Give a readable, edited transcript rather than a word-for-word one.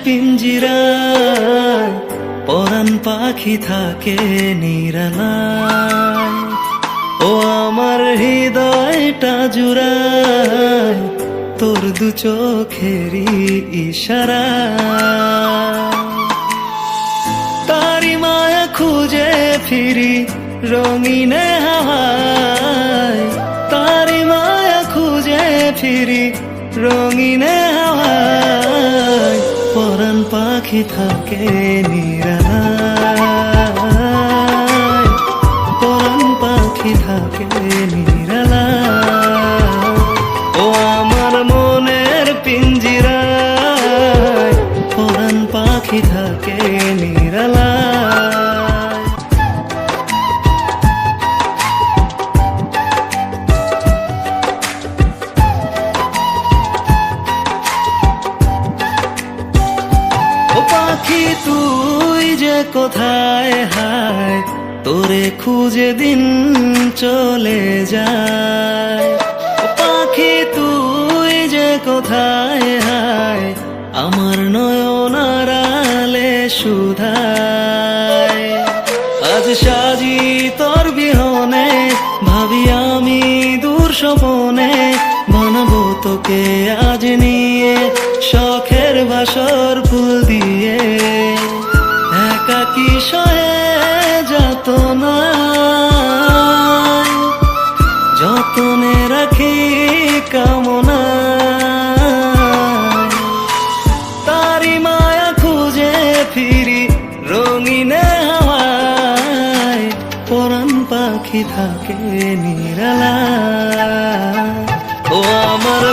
পিঞ্জিরায় পরাণ পাখি থাকে নিরালায়। ও আমার হৃদয়টা জুড়ায় তোর দু চোখেরই ইশারা। তারি মায়া খুঁজে ফিরি রঙিনে হাওয়ায়, তারি মায়া খুঁজে ফিরি রঙিনে হাওয়ায়। পরাণ পাখি থাকে নিরালায়, পরাণ পাখি থাকে নিরালায়। ও আমার মনের পিঞ্জিরায় পরাণ পাখি থাকে নিরালায়। ও পাখি তুই যে কোথায় হায়, তোরে খুঁজে দিন চলে যায়। ও পাখি তুই যে কোথায় হায়, আমার নয়ন আড়ালে সুধায়। আজ সাজি তোর বিহনে ভাবি আমি দূর স্বপনে, বানাবো তোকে আজ নিয়ে শখের বাসর ফুল দিয়ে। একাকী সয়ে যত না যতনে রাখি কামনা। তারি মায়া খুঁজে ফিরি রঙিনে হাওয়ায়, পরাণ পাখি থাকে নিরালায়। ও আমার